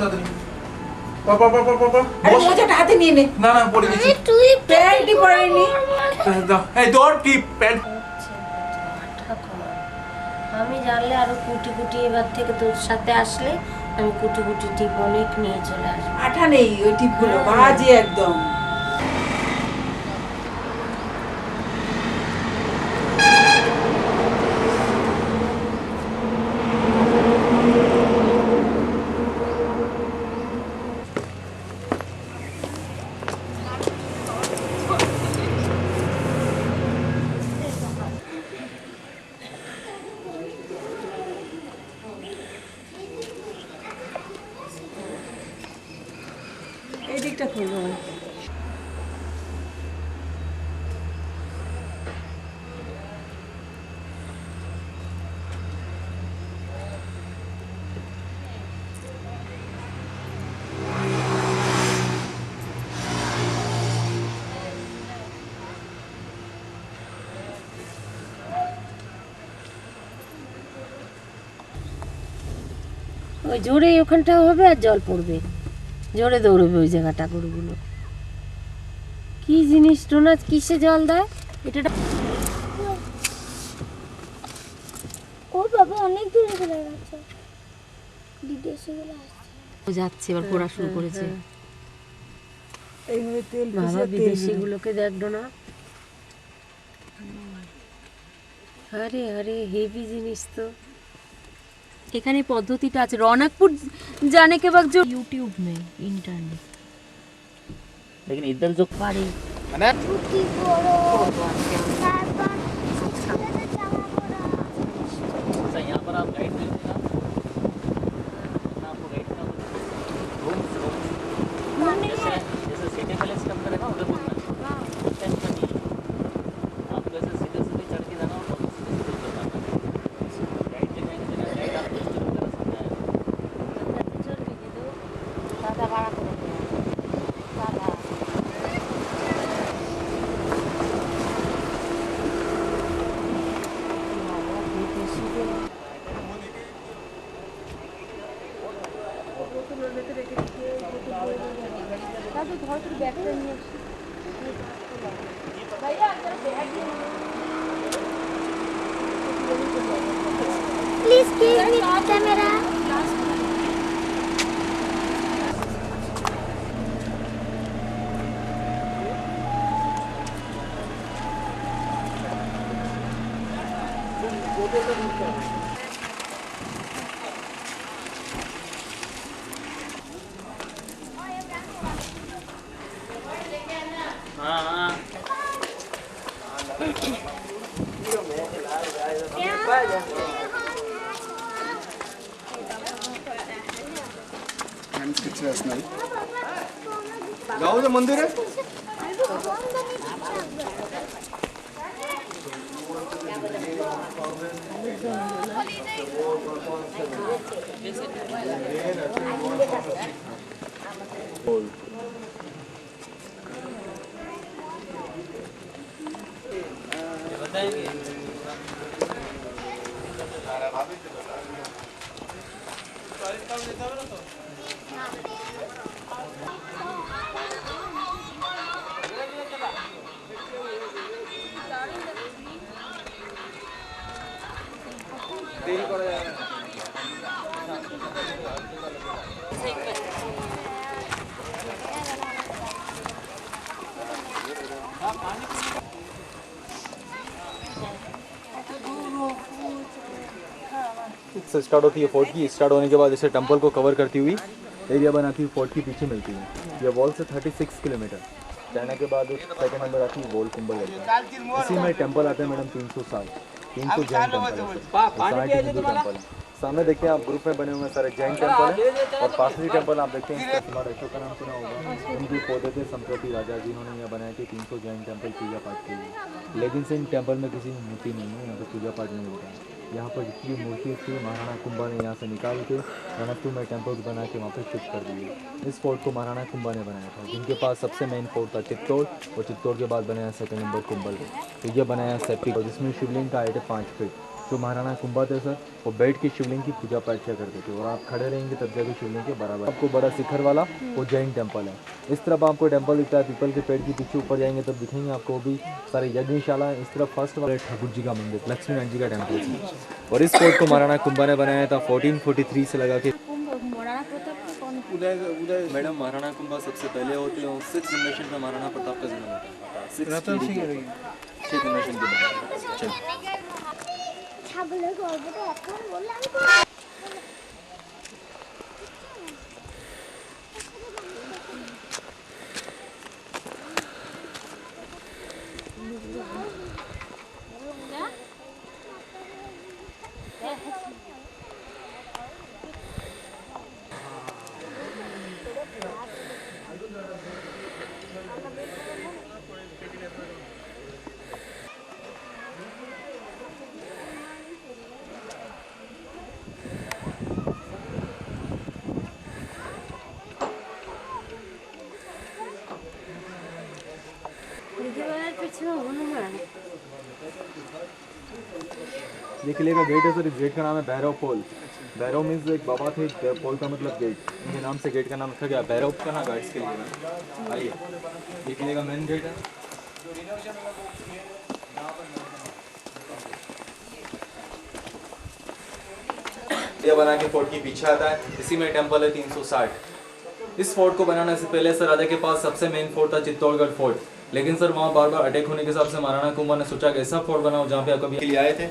তাড়াতাড়ি পাপা পাপা পাপা আরে মোজাটা হাতে নিয়ে নে। না না পড়ে গেছি তুই প্যান্টই পরেনি। দাও এই তোর কি প্যান্ট আমি জানলে আরো কুটি কুটি এবার থেকে তোর সাথে আসলে আমি কুটি কুটি টিপ অনেক নিয়ে চলে আসবো। আঠা নেই ওই টিপগুলো, বাজে একদম। এই দিকটা খুলবো। ওই জোরে ওখানটাও হবে আর জল পড়বে, জোরে দৌড়বে ওই জায়গাটা গরুগুলো। কি জিনিস টোনা, কিসে জল দেয় এটা? ওর বাবা অনেক দূরে চলে গেছে, বিদেশে গেলে আসছে। ও যাচ্ছে এবার পড়া শুরু করেছে। এইভাবে তেল বাবা বিদেশি গুলোকে দেখলো না। আরে আরে হেভি জিনিস তো। এখানে পদ্ধতিটা আছে, रौनकपुर जाने के वक्त जो YouTube में इंटरनेट, लेकिन इधर जो पारी ছুটি বড় তারপর ছেলেদের জামা পরা। अच्छा यहाँ पर आप गाइड मिलते ना, आपको गाइड का रूम जैसे सिटी पैलेस के अंदर है ना, उधर घूमना टेंशन नहीं है। आपको ऐसे सीधे सीधे चढ़ के जाना और सीधे सीधे उतर जाना। गाइड दिखाएंगे बिना गाइड आपको हिस्ट्री वगैरह समझाएगा। दादा भाड़ा को दादा प्लीज गिव मी कैमरा। हाँ हाँ যাও যে মন্দিরে बताएंगे। দেরি করা যাবে না से स्टार्ट होती है फोर्ट की। स्टार्ट होने के बाद इसे टेंपल को कवर करती हुई एरिया बनाती हुई फोर्ट की पीछे मिलती है। ये वॉल से 36 किलोमीटर जाने के बाद सेकंड नंबर आती है वॉल कुंभल। इसी में टेंपल आते हैं मैडम 300 जैन टेंपल। सामने देखते हैं आप ग्रुप में बने हुए सारे जैन टेंपल हैं और पासरी टेंपल आप देखते हैं इसका तुम्हारा अशोक का नाम सुना होगा। उनकी पौधे थे संप्रति राजा जिन्होंने यह बनाया कि 300 जैन टेंपल पूजा पाठ के लिए। लेकिन से इन टेंपल में किसी की मूर्ति नहीं है, यहाँ पर पूजा पाठ नहीं होता है। यहाँ पर जितनी मूर्ति थी महाराणा कुंभा ने यहाँ से निकाल के रणकपुर में टेम्पल्स बना के वहाँ पर शिफ्ट कर दिए। इस फोर्ट को महाराणा कुंभा ने बनाया था, जिनके पास सबसे मेन फोर्ट था चित्तौड़ और चित्तौड़ के बाद बनाया सेकंड नंबर कुंभल। तो ये बनाया सेप्टिक, जिसमें शिवलिंग का हाइट है 5 फीट। जो महाराणा कुंभा थे सर, वो बैठ के शिवलिंग की पूजा पाठ किया करते थे और आप खड़े रहेंगे तब जाके शिवलिंग के बराबर। आपको बड़ा शिखर वाला वो जैन टेम्पल है। इस तरफ आपको टेम्पल दिखता है, पीपल के पेड़ के पीछे ऊपर जाएंगे तब दिखेंगे आपको वो भी सारे यज्ञशाला है। इस तरफ फर्स्ट वाले ठाकुर जी का मंदिर, लक्ष्मी नारायण जी का टेम्पल है। और इस फोर्ट को महाराणा कुंभा ने बनाया था 1443 से लगा के। मैडम महाराणा कुंभा सबसे पहले होते हैं, 6 जनरेशन में महाराणा प्रताप का जन्म होता है। 6 जनरेशन के बाद। चलिए ছাগলের গল্পটা এখন বললাম তো ये किले का गेट है सर। इस गेट का नाम है भैरव पोल। भैरव मीन्स एक बाबा थे, पोल का मतलब गेट। इनके नाम से गेट का नाम रखा गया। भैरव का नाम गाइड्स के लिए। आइए, ये किले का मेन गेट है। ये बना के फोर्ट के पीछे आता है। इसी में टेम्पल है 360। इस फोर्ट को बनाने से पहले सर राजा के पास सबसे मेन फोर्ट था चित्तौड़गढ़ फोर्ट, लेकिन सर वहाँ बार बार अटैक होने के हिसाब से महाराणा कुंभा ने सोचा कि ऐसा फोर्ट बनाओ जहाँ पे आप कभी लिए आए थे।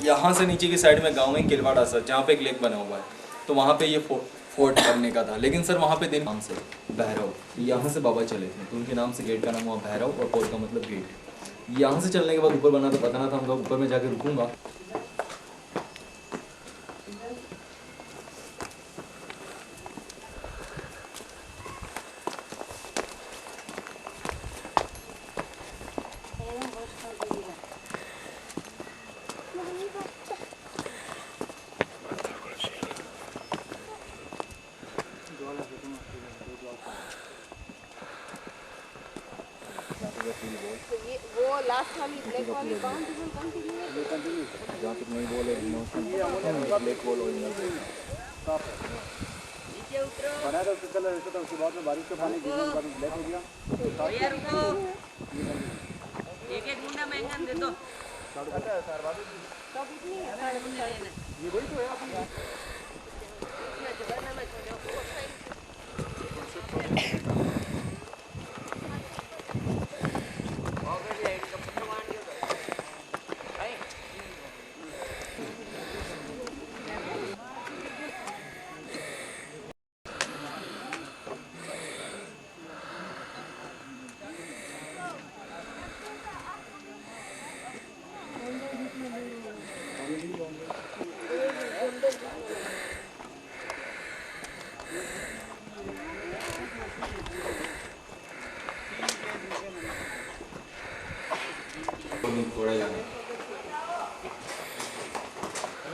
यहाँ से नीचे की साइड में गाँव में किलवाड़ा सर, जहाँ पे एक लेक बना हुआ है, तो वहाँ पे ये फोर्ट बनने का था। लेकिन सर वहाँ पे दिन नाम से भैरव, यहाँ से बाबा चले थे तो उनके नाम से गेट का नाम हुआ भैरव और पोल का मतलब गेट। यहाँ से चलने के बाद ऊपर बना तो पता ना था उनका, ऊपर में जाके रुकूंगा। वो लास्ट वाली ब्लैक वाली कंटिन्यू जहाँ तक नहीं बोले ब्लैक बॉल नीचे उतरो बनाया था उसका कलर ऐसा था। उसके बाद में बारिश का पानी गिरने के बाद ब्लैक हो गया। भैया रुको, एक एक गुंडा महंगा दे दो। सब इतनी है ये वही तो है अपनी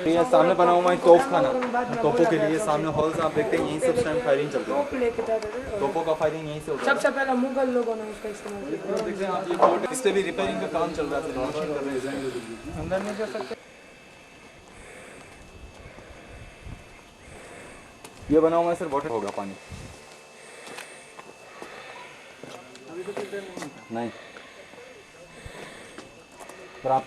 ये सामने बना हुआ है तोप खाना। तोपों के लिए सामने हॉल्स आप देखते हैं, यहीं से उस टाइम फायरिंग चलती है। तोपों का फायरिंग यहीं से होता है। सबसे पहले मुगल लोगों ने उसका इस्तेमाल किया। देखते हैं आप, ये फोर्ट इस पे भी रिपेयरिंग का काम चल रहा है, मशीन कर रहे हैं। अंदर नहीं जा सकते। ये बना हुआ है सर, वाटर होगा पानी नहीं पर आप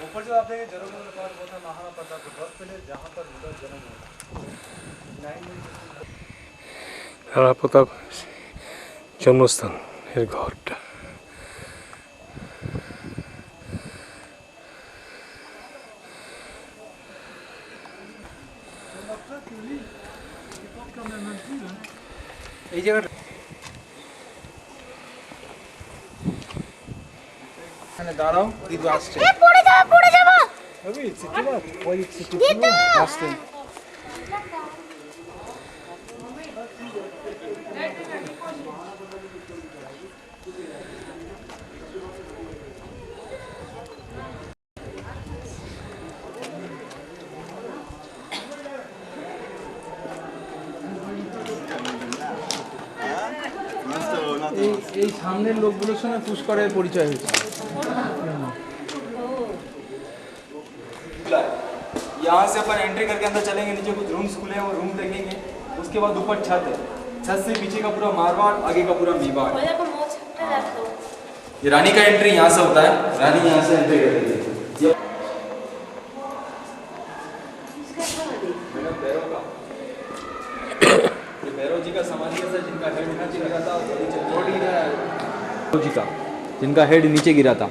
ऊपर जो आप देखें जरूर महाराणा प्रताप के बहुत पहले जहाँ पर उनका जन्म हुआ রানা প্রতাপ জন্মস্থান এর ঘরটা। এই জায়গাটা এখানে দাঁড়াও, দিদু আসছে। পড়ে যাবো अभी सिटी बात वही सिटी আসছে। এই সামনের লোকগুলোর সঙ্গে পুষ্করের পরিচয় হয়েছে। यहाँ से अपन एंट्री करके अंदर चलेंगे, नीचे कुछ रूम्स खुले हैं, वो रूम देखेंगे। उसके बाद ऊपर छत है, छत से पीछे का पूरा मारवाड़, आगे का पूरा मेवाड़। ये रानी का एंट्री यहाँ से होता है, रानी यहाँ से एंट्री करेगी। ये भैरव जी का समाधि है, जिनका हेड नीचे गिरा था, भैरव जी का जिनका हेड नीचे गिरा था।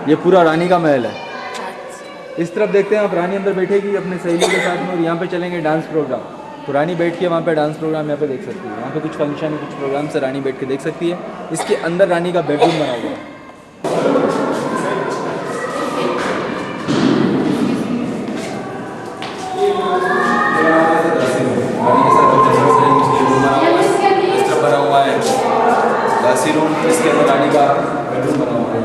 ये पूरा रानी का महल है। इस तरफ देखते हैं आप, रानी अंदर बैठेगी अपने सहेली के साथ में, और यहाँ पे चलेंगे डांस प्रोग्राम। तो रानी बैठ के वहाँ पे डांस प्रोग्राम यहाँ पे देख सकती है। यहाँ पे कुछ फंक्शन, कुछ प्रोग्राम से रानी बैठ के देख सकती है। इसके अंदर रानी का बेडरूम बना हुआ है। बना हुआ है दासी रूम, इसके अंदर रानी का बेडरूम बना हुआ है।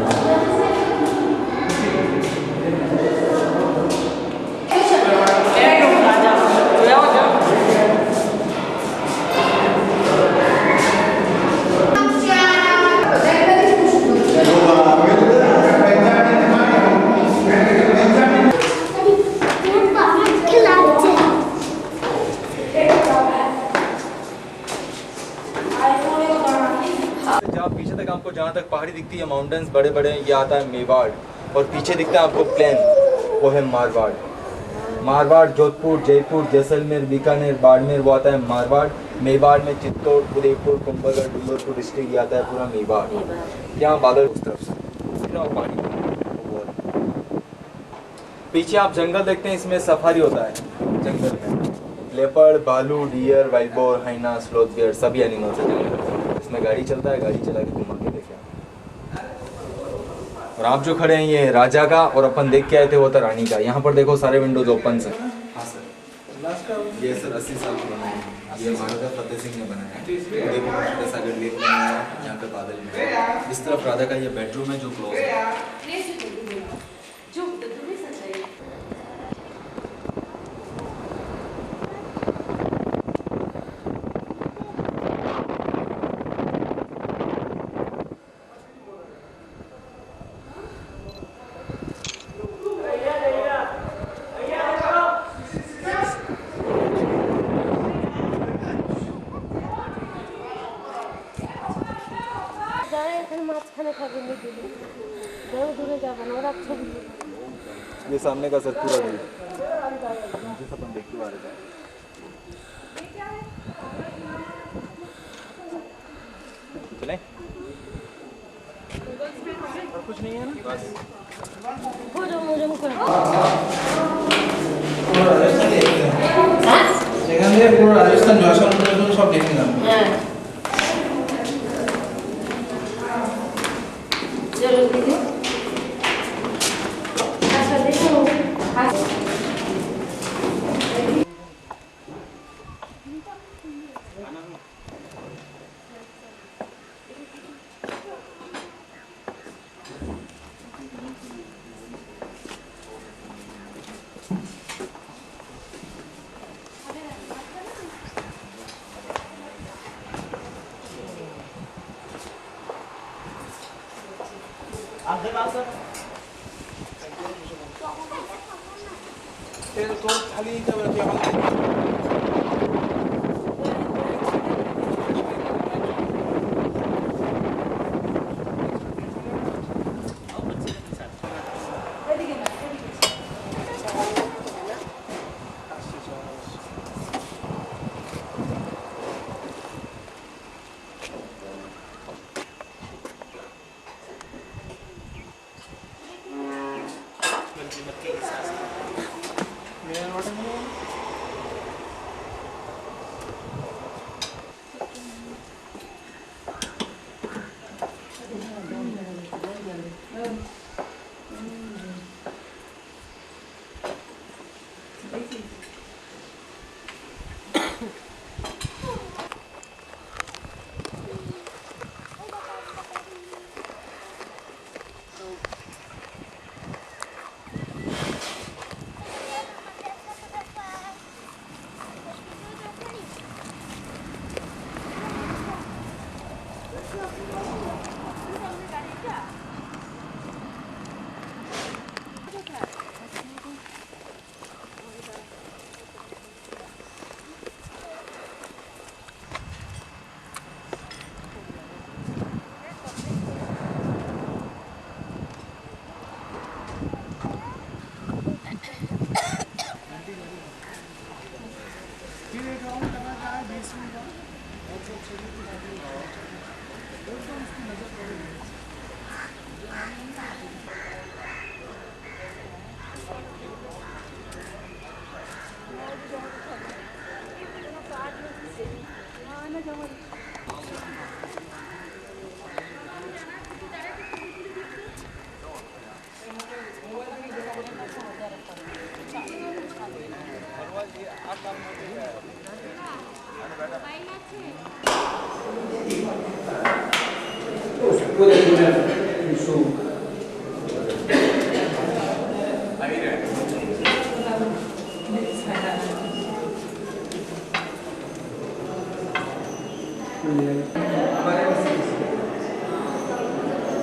पीछे तक आपको जहाँ तक पहाड़ी दिखती है, माउंटेन्स बड़े बड़े, ये आता है मेवाड़। और पीछे दिखता है आपको प्लेन, वो है मारवाड़। मारवाड़ जोधपुर, जयपुर, जैसलमेर, बीकानेर, बाड़मेर, वो आता है मारवाड़। मेवाड़ में चित्तौड़, उदयपुर, कुंभलगढ़, डूंगरपुर डिस्ट्रिक्ट, ये आता है पूरा मेवाड़। यहाँ बादल उस तरफ से पूरा पानी। पीछे आप जंगल देखते हैं, इसमें सफारी होता है जंगल में। लेपर्ड, भालू, deer, wild boar, hyena, sloth bear, सभी एनिमल्स है जंगल में। इसमें गाड़ी चलता है, गाड़ी चला के घुमा के देखे। और आप जो खड़े हैं ये राजा का, और अपन देख के आए थे वो था रानी का। यहाँ पर देखो सारे विंडोज ओपन है। हाँ सर, ये सर 80 साल पुराना है। ये महाराजा फतेह सिंह ने बनाया है। उदयपुर सागर लेक में यहाँ पे बादल में। इस तरफ राजा का ये बेडरूम है जो क्लोज है। ये सामने का सर पूरा व्यू नीचे से अपन देख के आ रहे थे। चलें? और कुछ नहीं है ना बस। সেখান থেকে পুরো রাজস্থান জয়সলমের সব দেখে নিলাম। चलो दीदी अच्छा देखो তো খালি যাবে কি আমাদের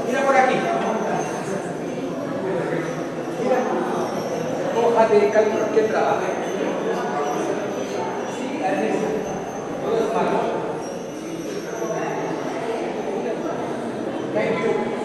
Mira por aquí. Hoja de cálculo que trabaja. Sí, Ernesto. Todo es malo. Thank you.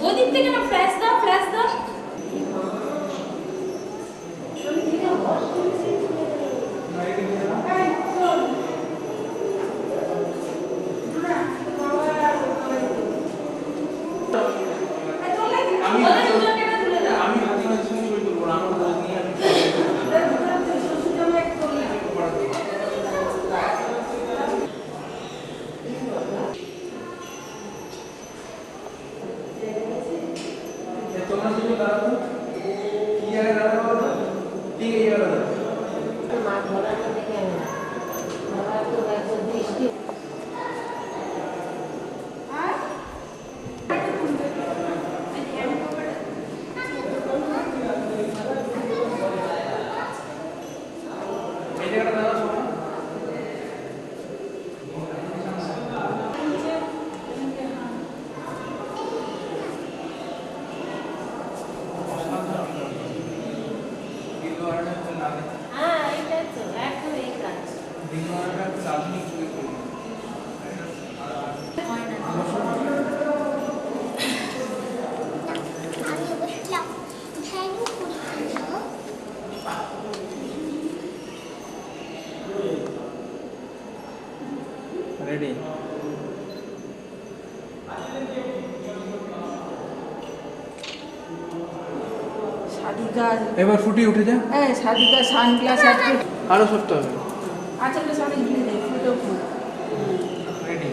ওদিক থেকে না ফ্ল্যাশ দাও, ফ্ল্যাশ দাও। হ্যাঁ, এইটাই তো, একদম এই কাজ। আমি বসলাম ভ্যানু করছিল রেডি সাদিকা এবার ফুটি উঠে যা হ্যাঁ সাদিকা সানগ্লাস আর আরো সরতে হবে আচ্ছা সামনে ঘুরে দেয় ফুটো ফুল রেডি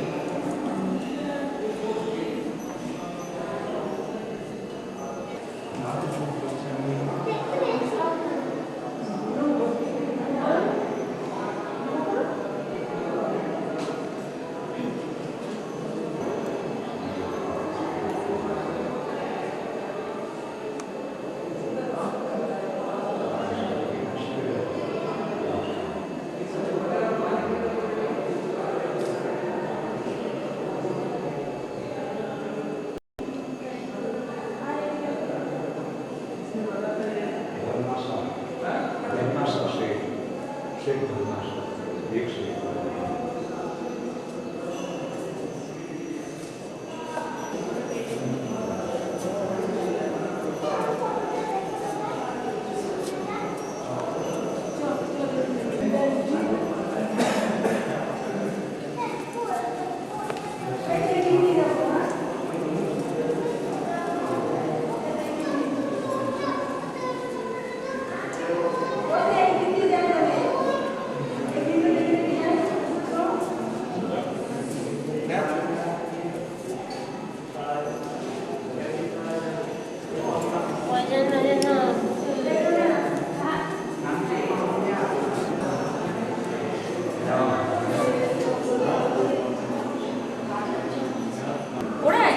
ওরাই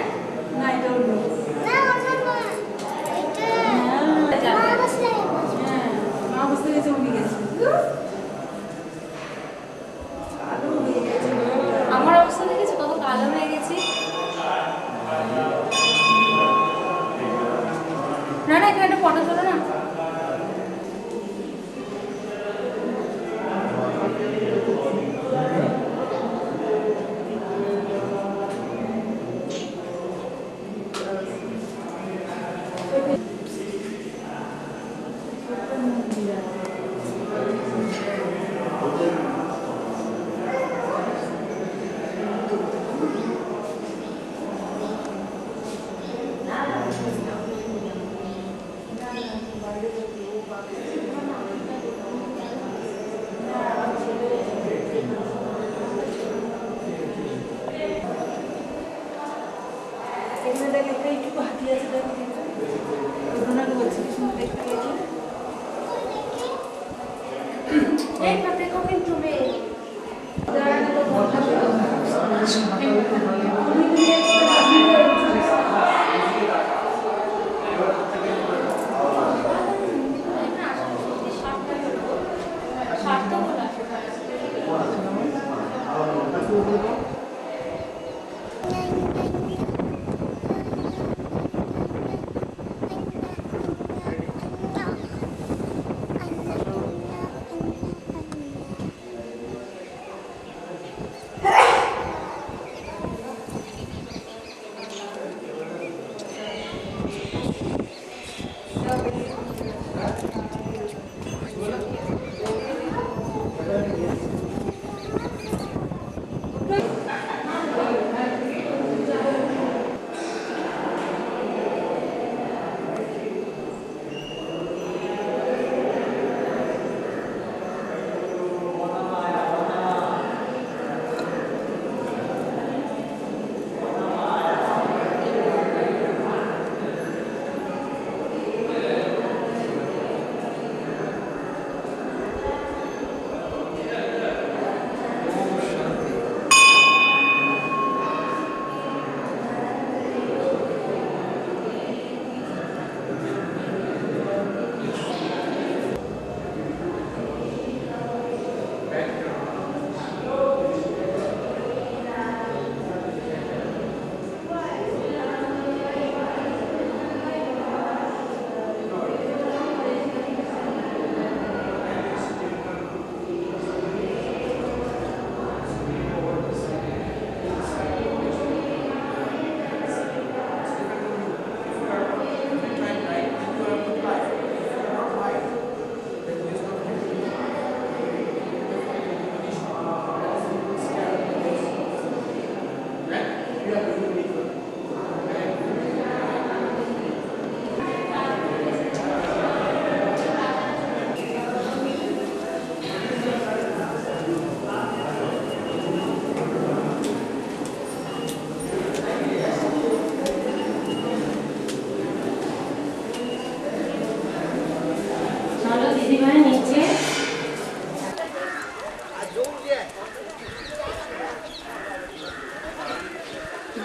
না এটা অন্য না না না এটা মা বসলে হ্যাঁ মা বুঝতে গেছে উনি গেছে আলো হয়ে গেছে আমার অবস্থা দেখেছো কত কালো হয়ে গেছি। না না এখানে একটা ফটো তোলো না। এখানে দেখে একটা একটু হাতি আছে দেখো ওনাকে বলছি কি সুন্দর দেখতে গেছে এই না দেখো কিন্তু রে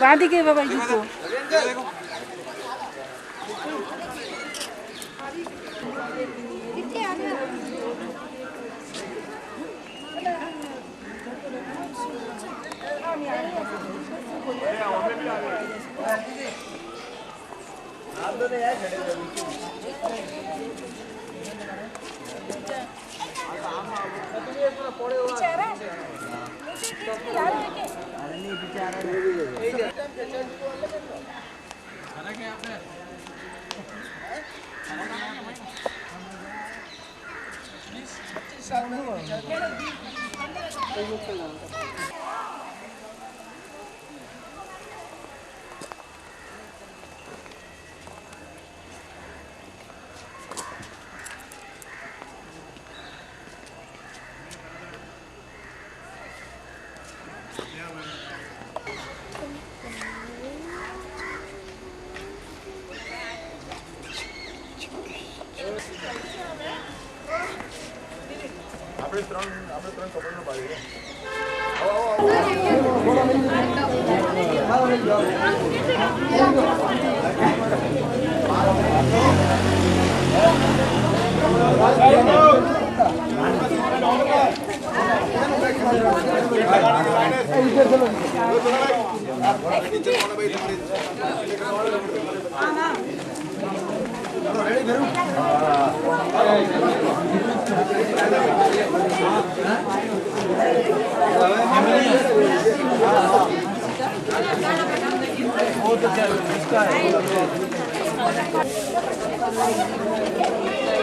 বাঁদিকে বাবা জুতো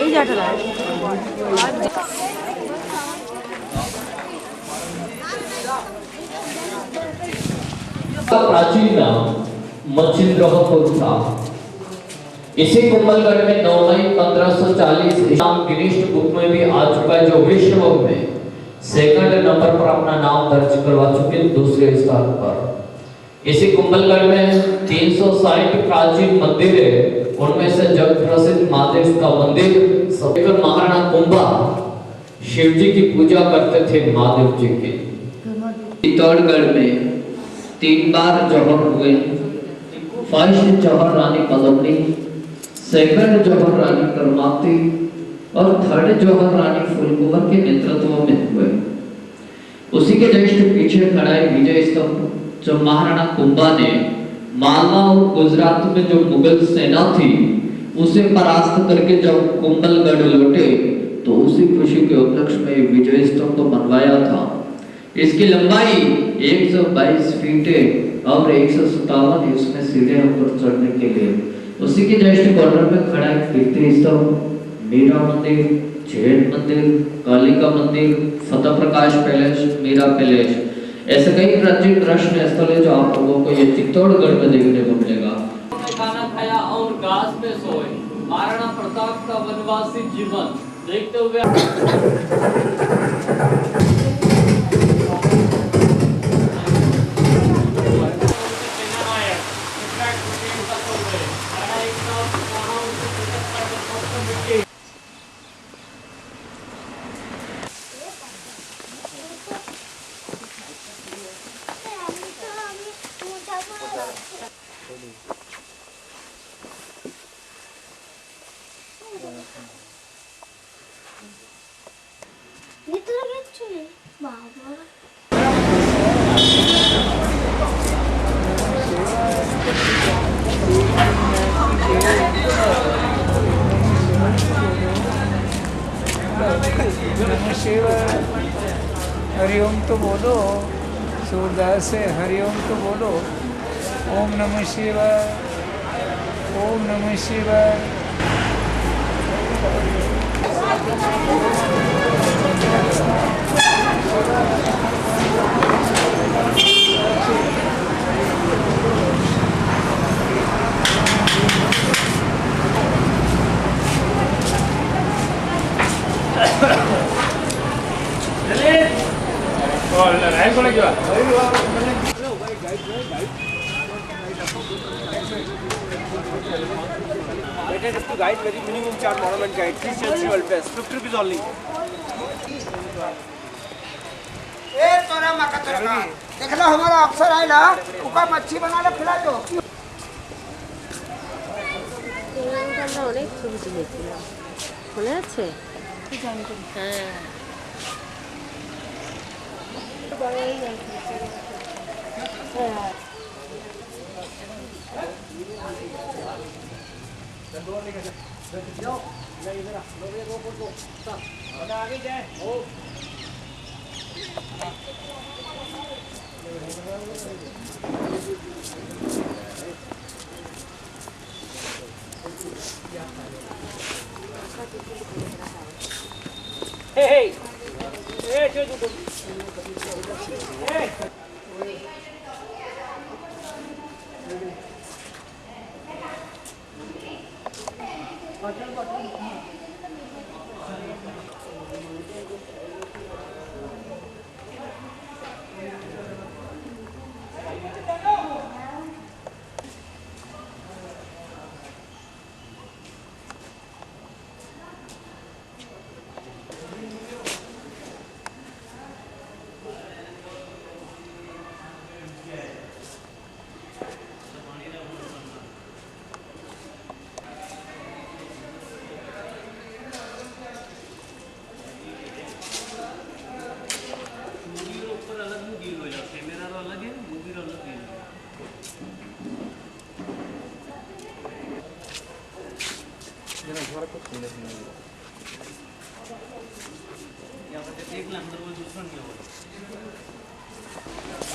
এই জায়গাটা प्राचीन नाम मच्छिंद्रपुर था। इसी कुंभलगढ़ में 9 मई 1540 नाम गिनीज बुक में भी आ चुका है, जो विश्व में सेकंड नंबर पर अपना नाम दर्ज करवा चुके हैं, दूसरे स्थान पर। इसी कुंभलगढ़ में 360 प्राचीन मंदिर है, उनमें से जग प्रसिद्ध महादेव का मंदिर सबकर महाराणा कुंभा शिव जी की पूजा करते थे महादेव जी की। चित्तौड़गढ़ में 3 बार जौहर हुए। फर्स्ट जौहर रानी पद्मिनी, सेकंड जौहर रानी करमावती और थर्ड जौहर रानी फूलकुंवर के नेतृत्व में हुए। उसी के जस्ट पीछे खड़ा है विजय स्तंभ, जो महाराणा कुंभा ने मालवा और गुजरात में जो मुगल सेना थी उसे परास्त करके जब कुंभलगढ़ लौटे तो उसी खुशी के उपलक्ष्य में विजय स्तंभ बनवाया था। इसकी लंबाई 122 फीट है और 157 इसमें सीढ़ियां ऊपर चढ़ने के लिए। उसी के जस्ट कॉर्नर पे खड़ा एक कीर्ति स्तंभ, मीरा मंदिर, जैन मंदिर, कालिका मंदिर, फतेह प्रकाश पैलेस, मीरा पैलेस, ऐसे कई प्राचीन दर्शनीय स्थल है जो आप लोगों को ये चित्तौड़गढ़ में देखने को मिलेगा। खाना खाया और घास पे सोए, महाराणा प्रताप का वनवासी जीवन देखते हुए ভিতরে কিচ্ছু নেই বাবা। नमः शिवाय, हरिओम तो बोलो, सूरदास से हरिओम तो बोलो। ओम नमः शिवाय, ओम नमः शिवाय। Better is to guide very minimum charge monument guide. Please change your best. 50 rupees only. ए तोरा मका तोरा देख लो हमारा अफसर आइला ऊपर मच्छी बना ले खिला दो। আমরা অনেক ছবি তুলেছিলাম, মনে আছে? হ্যাঁ,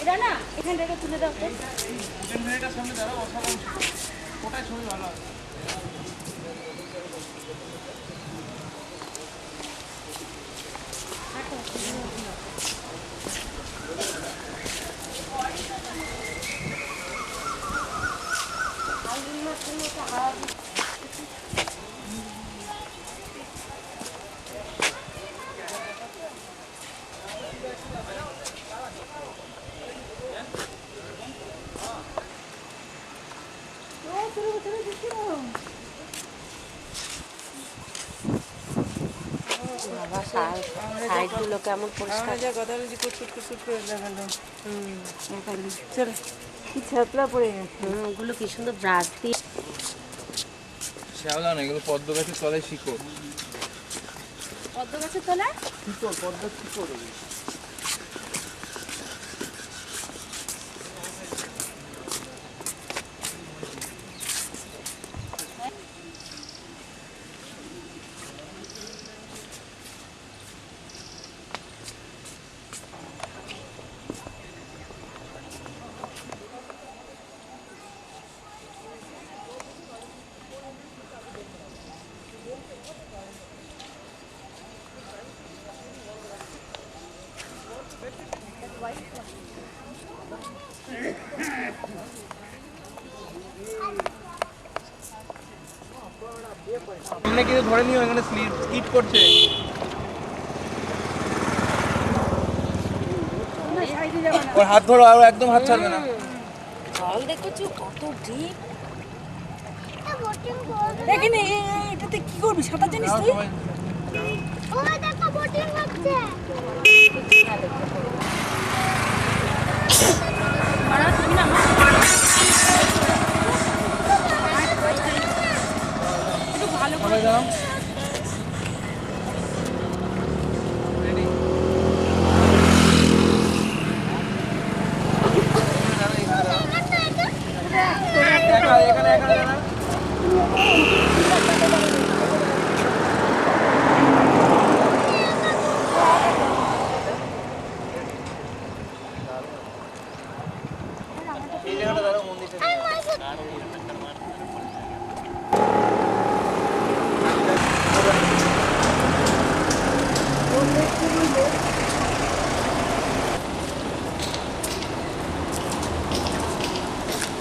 এটা না এখান থেকে তুলে দাও তো। বাবা সাইডগুলো কেমন পরিষ্কার। যা কথা বলছি কুটকুট কুটকুট করে লাগালো। চলো কি ছাতলা পড়ে গেছে। ওগুলো কি সুন্দর ব্রাশ দিয়ে। শ্যাওলা না, এগুলো পদ্ম গাছের তলায় শিকড়। পদ্ম গাছের তলায় শিকড়, পদ্ম শিকড়। সামনে কিন্তু ধরে নিও, এখানে স্লিপ করছে। ওর হাত ধরো, আর একদম হাত ছাড়বে না। জল দেখেছো কত ডিপ। এখানে এটাতে কি করবি, সাঁতার জানিস তুই? ও দেখো বোটিং হচ্ছে।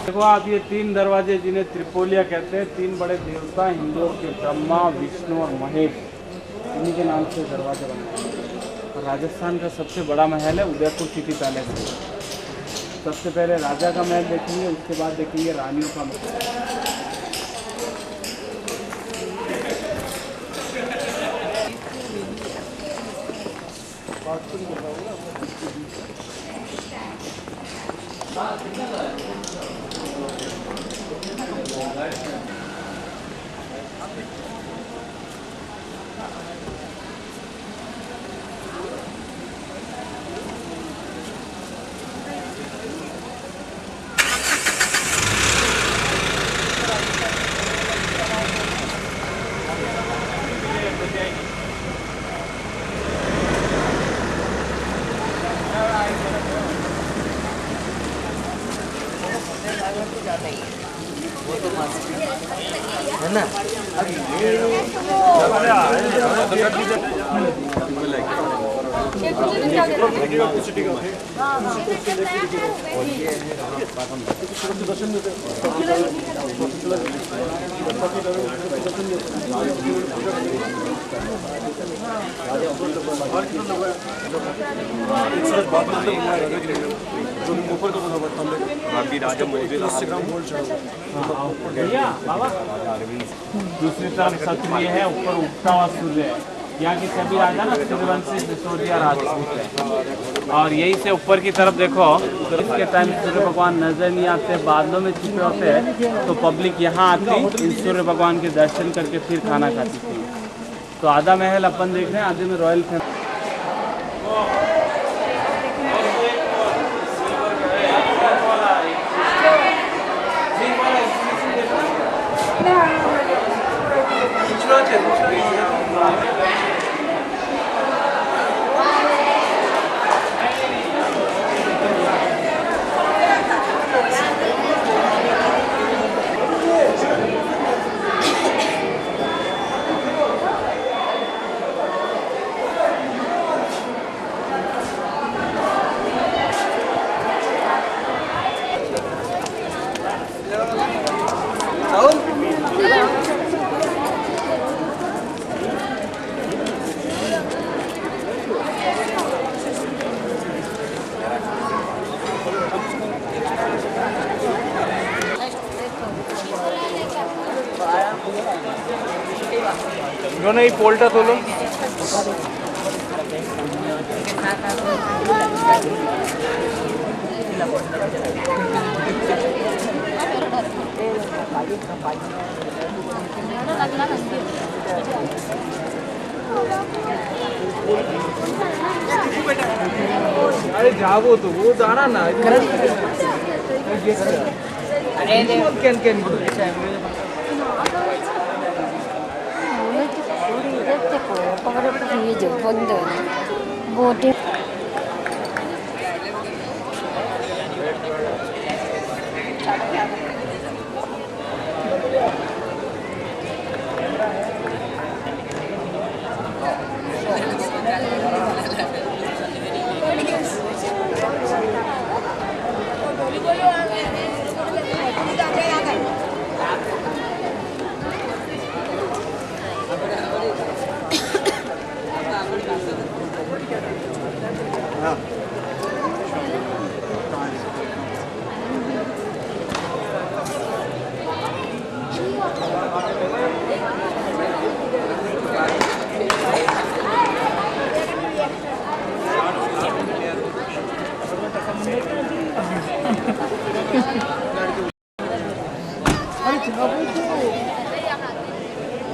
देखो आप, ये 3 दरवाजे जिन्हें त्रिपोलिया कहते हैं, 3 बड़े देवता हिंदुओं के, ब्रह्मा, विष्णु और महेश, इन्हीं के नाम से दरवाजे बने हैं। और राजस्थान का सबसे बड़ा महल है उदयपुर सिटी पैलेस। सबसे पहले राजा का महल देखेंगे, उसके बाद देखेंगे रानियों का महल। दूसरी तरफ क्षत्रिय है, ऊपर उगता हुआ सूर्य है। यहाँ की सभी राजा ना सूर्यवंशी सिसोदिया राजपूत है। और यही से ऊपर की तरफ देखो, इसके टाइम सूर्य भगवान नजर नहीं आते, बादलों में छिपे होते हैं, तो पब्लिक यहाँ आती इन सूर्य भगवान के दर्शन करके फिर खाना खाती थी। तो आधा महल अपन देख रहे हैं, आधे में रॉयल फैमिली। জন্য এই পোলটা তোলো। अरे जाबो तो वो दाना ना कैन कैन बंद बोटे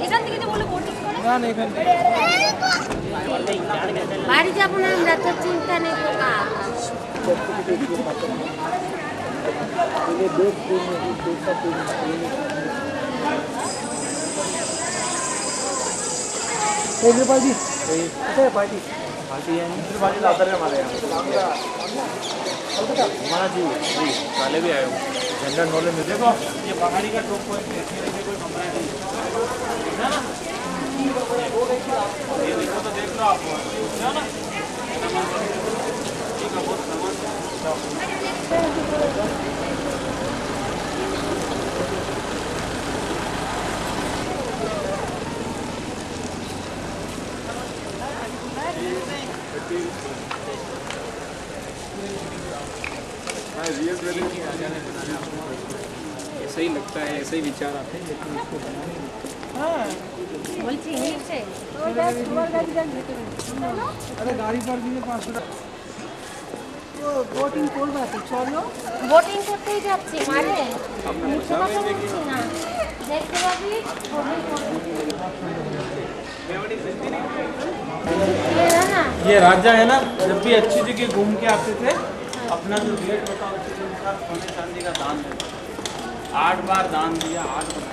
এখান থেকে যে বলে বোটিং করে না না এখান থেকে বাড়ি যাবো না আমরা, তো চিন্তা নেই পোকা। पार्टी है पार्टी लाता है हमारे यहाँ हमारा जी काले भी आए हो जनरल नॉलेज में देखो ये पहाड़ी का टॉप पॉइंट है, कोई कमरा नहीं है ना, ये देखो तो देख लो आप है ना, ठीक है बहुत सामान ऐसा ही लगता है, ऐसे ही विचार आते हैं लेकिन इसको बनाने में বলছি নিচে अरे गाड़ी पर भी 500 বোটিং করবা তো চলো। বোটিং করতেই যাচ্ছি মানে মিথ্যে কথা বলছি না, দেখতে পাবি ছবি করবি। ये राजा है ना, जब भी अच्छी जगह घूम के आते थे अपना जो रेट होता है उसके अनुसार सोने चांदी का दान देते, 8 बार दान दिया, 8 बनाए।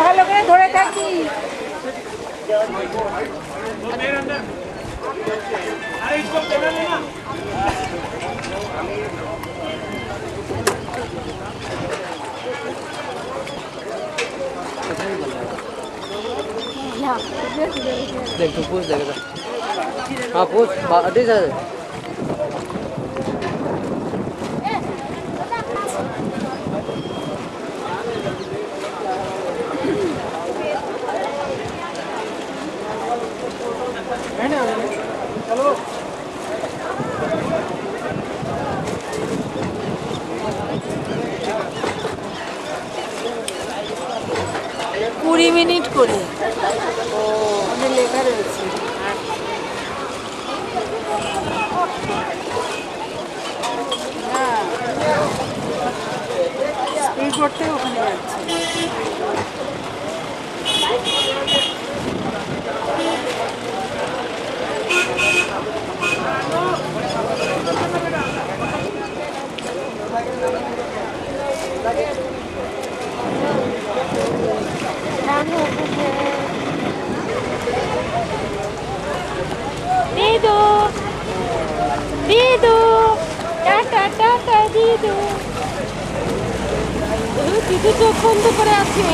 ভালো করে ধরে থাকি। अरे इसको पहना लेना। देख तू पूछ देगा हाँ पूछ अधिक है चलो কুড়ি মিনিট করে ওখানে লেখা রয়েছে। স্পিড করতে ওখানে যাচ্ছে। দিদু দিদু টাটা টাটা দিদু, দিদু চোখ বন্ধ করে আছে।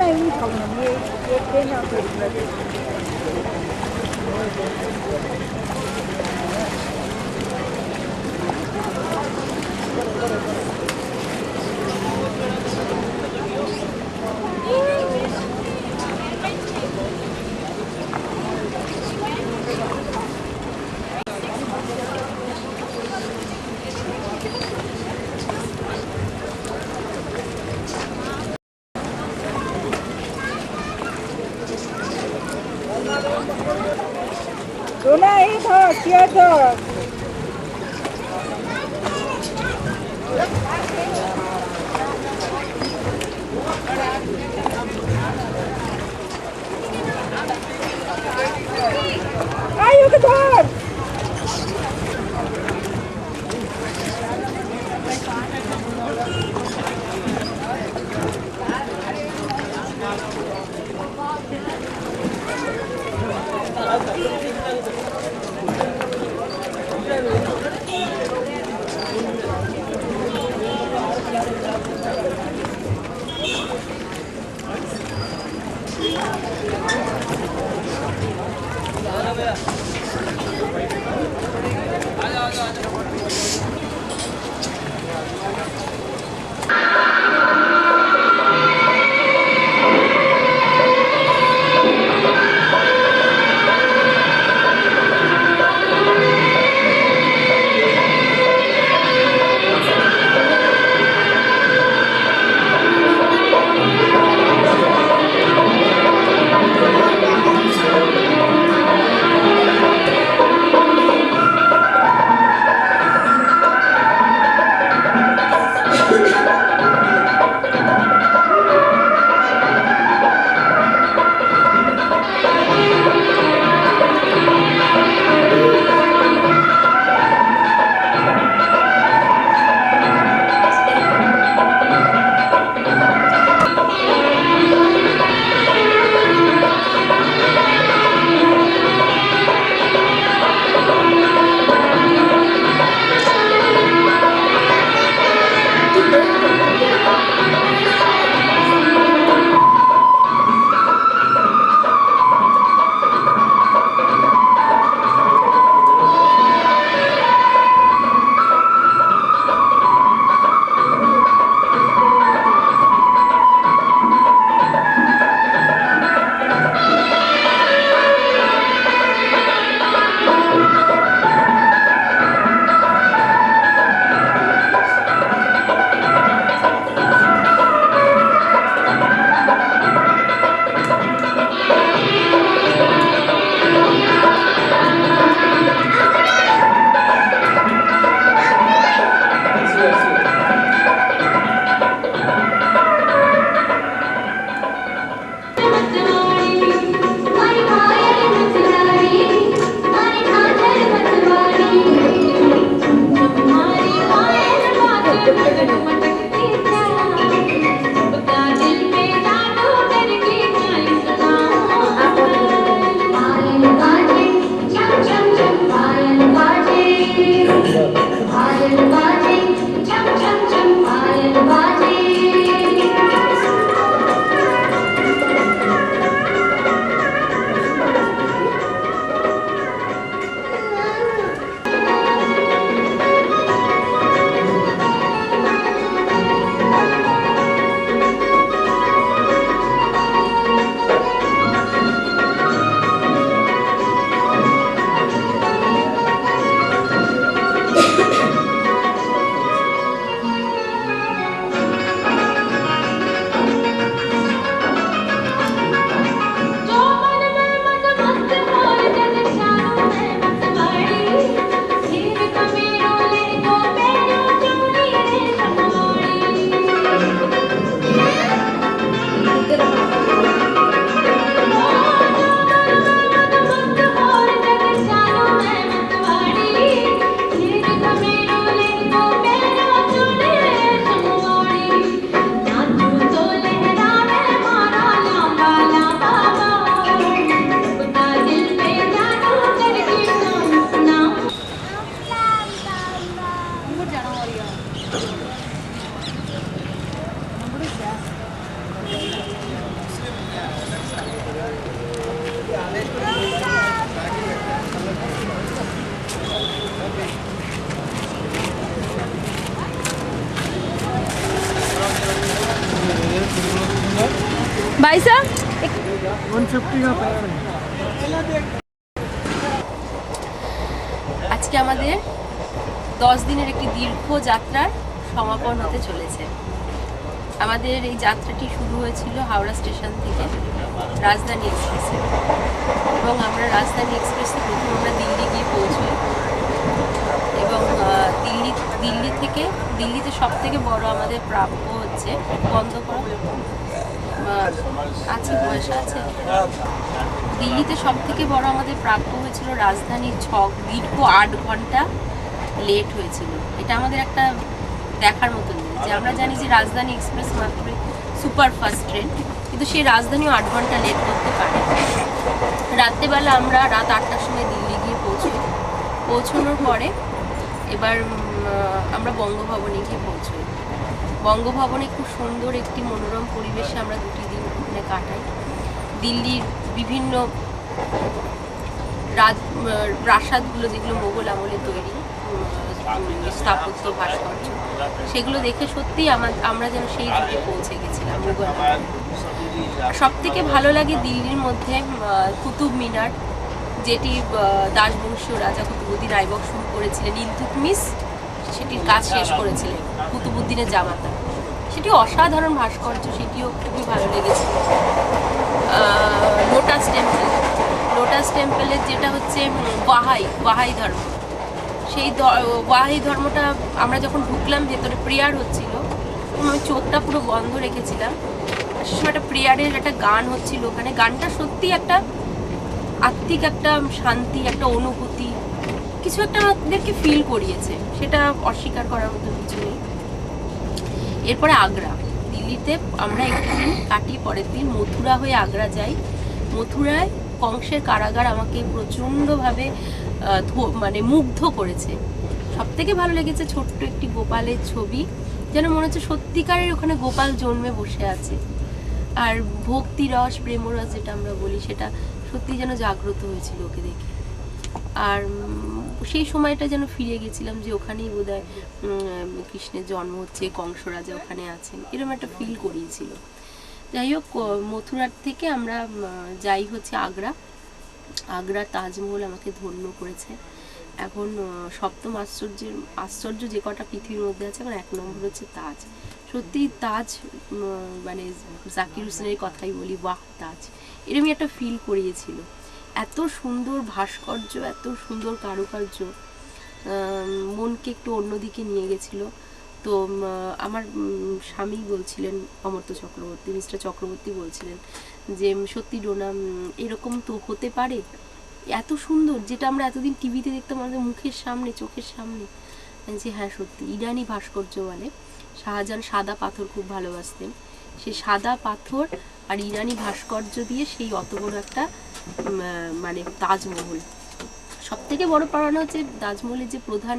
नहीं खाऊंगा ये ट्रेन आप सोना ही था क्या था आयु के घर कैसा 150 का पैर है। আজকে আমাদের 10 দিনের একটি দীর্ঘ যাত্রার সমাপন হতে চলেছে। আমাদের এই যাত্রাটি শুরু হয়েছিল হাওড়া স্টেশন থেকে রাজধানী এক্সপ্রেসে, এবং আমরা রাজধানী এক্সপ্রেসে প্রথম আমরা দিল্লি গিয়ে পৌঁছই, এবং দিল্লিতে সব থেকে বড় আমাদের প্রাপ্য হচ্ছে বন্ধ করা আছে পয়সা আছে। দিল্লিতে সব থেকে বড় আমাদের প্রাপ্য হয়েছিল রাজধানীর দীর্ঘ 8 ঘন্টা লেট হয়েছিল। এটা আমাদের একটা দেখার মতো নেই যে আমরা জানি যে রাজধানী এক্সপ্রেস মাত্র সুপারফাস্ট ট্রেন, কিন্তু সেই রাজধানীও 8 ঘন্টা লেট করতে পারে। রাত্রেবেলা আমরা রাত 8টার সময় দিল্লি গিয়ে পৌঁছানোর পরে এবার আমরা বঙ্গভবনে গিয়ে পৌঁছই। বঙ্গভবনে খুব সুন্দর একটি মনোরম পরিবেশে আমরা 2 দিন ওখানে কাটাই। দিল্লির বিভিন্ন প্রাসাদগুলো যেগুলো মোগল আমলে তৈরি স্থাপত্য ভাস্কর্য, সেগুলো দেখে সত্যিই আমরা যেন সেই যুগে পৌঁছে গেছিলাম মোগল আমলে। সব থেকে ভালো লাগে দিল্লির মধ্যে কুতুব মিনার, যেটি দাসবংশীয় রাজা কুতুবুদ্দিন আইবক শুরু করেছিলেন। ইলতুৎমিশ সেটির কাজ শেষ করেছিলেন কুতুবুদ্দিনের জামাতা। সেটি অসাধারণ ভাস্কর্য, সেটিও খুবই ভালো লেগেছিল। লোটাস টেম্পলের যেটা হচ্ছে বাহাই ধর্ম, সেই বাহাই ধর্মটা আমরা যখন ঢুকলাম ভেতরে প্রেয়ার হচ্ছিল, আমি চোখটা পুরো বন্ধ রেখেছিলাম। সে সময় একটা প্রেয়ারের একটা গান হচ্ছিল ওখানে। গানটা সত্যি একটা আত্মিক একটা শান্তি, একটা অনুভূতি, কিছু একটা আমাদেরকে ফিল করিয়েছে, সেটা অস্বীকার করার মতো কিছু নেই। এরপরে আগ্রা, দিল্লিতে আমরা একদিন কাটি, পরের দিন মথুরা হয়ে আগ্রা যাই। মথুরায় কংসের কারাগার আমাকে প্রচণ্ডভাবে মানে মুগ্ধ করেছে। সব থেকে ভালো লেগেছে ছোট্ট একটি গোপালের ছবি, যেন মনে হচ্ছে সত্যিকারের ওখানে গোপাল জন্মে বসে আছে। আর ভক্তিরস প্রেমরস যেটা আমরা বলি, সেটা সত্যি যেন জাগ্রত হয়েছিল ওকে দেখে। আর সেই সময়টা যেন ফিরে গেছিলাম যে ওখানেই বোধহয় কৃষ্ণের জন্ম হচ্ছে, কংস রাজা ওখানে আছেন, এরকম একটা ফিল করিয়েছিল। যাই হোক, মথুরার থেকে আমরা যাই হচ্ছে আগ্রার তাজমহল আমাকে ধন্য করেছে। এখন সপ্তম আশ্চর্য যে কটা পৃথিবীর মধ্যে আছে, এখন 1 নম্বর হচ্ছে তাজ। সত্যি তাজ, মানে জাকির হোসেনের কথাই বলি, বাহ তাজ, এরকমই একটা ফিল করিয়েছিল। এত সুন্দর ভাস্কর্য, এত সুন্দর কারুকার্য মনকে একটু অন্যদিকে নিয়ে গেছিল। তো আমার স্বামী বলছিলেন, অমর্ত্য চক্রবর্তী, মিস্টার চক্রবর্তী বলছিলেন যে সত্যি ডোনা এরকম তো হতে পারে, এত সুন্দর, যেটা আমরা এতদিন টিভিতে দেখতাম আমাদের মুখের সামনে, চোখের সামনে, যে হ্যাঁ সত্যি। ইরানি ভাস্কর্য বলে, শাহজাহান সাদা পাথর খুব ভালোবাসতেন, সেই সাদা পাথর আর ইরানি ভাস্কর্য দিয়ে সেই অত বড় একটা মানে তাজমহল। সব থেকে বড় পাওনা হচ্ছে তাজমহলের যে প্রধান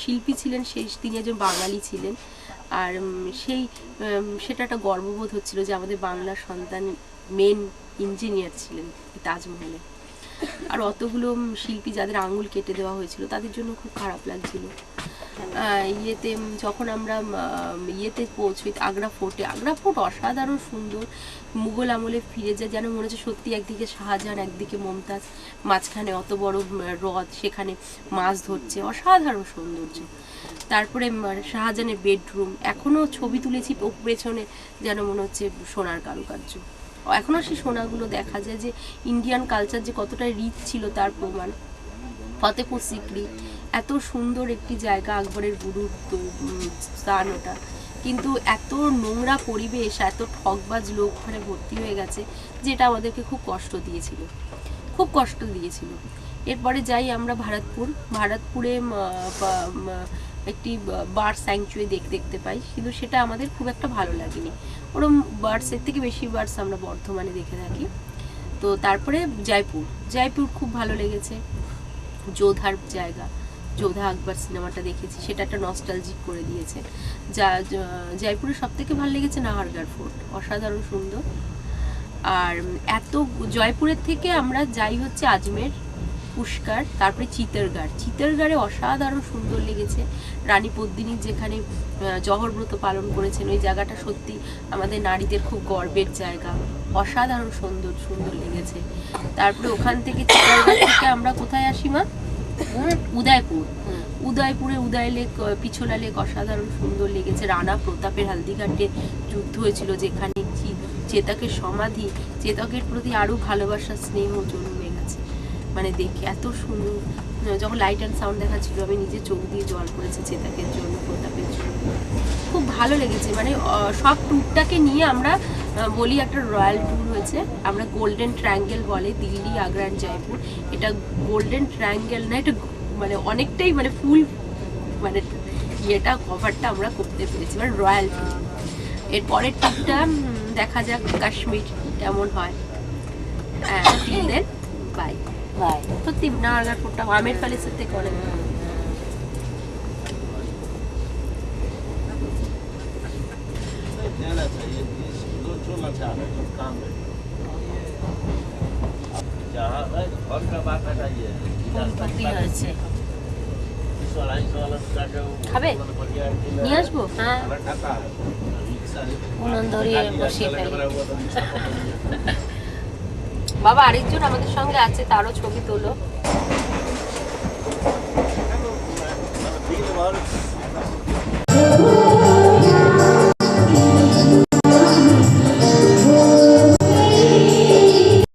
শিল্পী ছিলেন তিনি একজন বাঙালি ছিলেন। আর সেটা একটা গর্ববোধ হচ্ছিল যে আমাদের বাংলার সন্তান মেন ইঞ্জিনিয়ার ছিলেন তাজমহলে। আর অতগুলো শিল্পী যাদের আঙুল কেটে দেওয়া হয়েছিল, তাদের জন্য খুব খারাপ লাগছিল। যখন আমরা পৌঁছই আগ্রা ফোর্ট অসাধারণ সুন্দর, মুঘল আমলে ফিরে যায়, যেন মনে হচ্ছে সত্যি একদিকে শাহজাহান, একদিকে মমতাজ, মাঝখানে অত বড় হ্রদ, সেখানে মাছ ধরছে, অসাধারণ সৌন্দর্য। তারপরে শাহজাহানের বেডরুম, এখনো ছবি তুলেছি পেছনে, যেন মনে হচ্ছে সোনার কারুকার্য। এখনো সেই সোনাগুলো দেখা যায় যে ইন্ডিয়ান কালচার যে কতটা রিচ ছিল তার প্রমাণ। ফতেপুর সিক্রি, এত সুন্দর একটি জায়গা, আকবরের গুরুর স্থান ওটা, কিন্তু এত নোংরা পরিবেশ, এত ঠকবাজ লোক ওখানে ভর্তি হয়ে গেছে, যেটা আমাদেরকে খুব কষ্ট দিয়েছিল। এরপরে যাই আমরা ভারতপুরে একটি বার্ড স্যাংচুয়ারি দেখতে পাই, কিন্তু সেটা আমাদের খুব একটা ভালো লাগেনি। ওরকম বার্ডসের থেকে বেশি বার্ডস আমরা বর্ধমানে দেখে থাকি। তো তারপরে জয়পুর খুব ভালো লেগেছে, যোধার জায়গা, যোধা আকবর সিনেমাটা দেখেছি, সেটা একটা নস্টালজিক করে দিয়েছে। জয়পুরের সব থেকে ভালো লেগেছে নাহারগড় ফোর্ট, অসাধারণ সুন্দর। আর জয়পুরের থেকে আমরা যাই হচ্ছে পুষ্কার, তারপরে চিতরগড়ে অসাধারণ সুন্দর লেগেছে। রানী পদ্মিনী যেখানে জহরব্রত পালন করেছেন ওই জায়গাটা সত্যি আমাদের নারীদের খুব গর্বের জায়গা, অসাধারণ সুন্দর লেগেছে। তারপরে ওখান থেকে চিতরগড় থেকে আমরা কোথায় আসি মা? উদয়পুরে উদয় লেক, পিছোলা লেক অসাধারণ সুন্দর লেগেছে। রানা প্রতাপের হালদিঘাটে যুদ্ধ হয়েছিল যেখানে চেতকের সমাধি, চেতকের প্রতি আরো ভালোবাসা স্নেহ জন্মে গেছে। মানে দেখে এত সুন্দর, যখন লাইট অ্যান্ড সাউন্ড দেখাচ্ছিল আমি নিজে চোখ দিয়ে জল পড়েছে চেতকের জন্য, প্রতাপের জন্য। খুব ভালো লেগেছে। মানে সব ট্যুরটাকে নিয়ে আমরা বলি একটা রয়্যাল ট্যুর হয়েছে। আমরা গোল্ডেন ট্রায়াঙ্গেল বলে, দিল্লি, আগ্রা অ্যান্ড জয়পুর। এটা গোল্ডেন ট্রায়াঙ্গেল না, এটা মানে অনেকটাই মানে ফুল মানে ইয়েটা কভারটা আমরা করতে পেরেছি, মানে রয়্যাল ট্যুর। এর পরের ট্যুরটা দেখা যাক কাশ্মীর কেমন হয়। Bye bye. সত্যি নাগারপুরটা আমের প্যালেসের থেকে অনেক হয়েছে। খাবে? নিয়ে আসবো? হ্যাঁ, উনুন ধরিয়ে বসিয়ে ফেলি। বাবা আরেকজন আমাদের সঙ্গে আছে, তারও ছবি তোলো।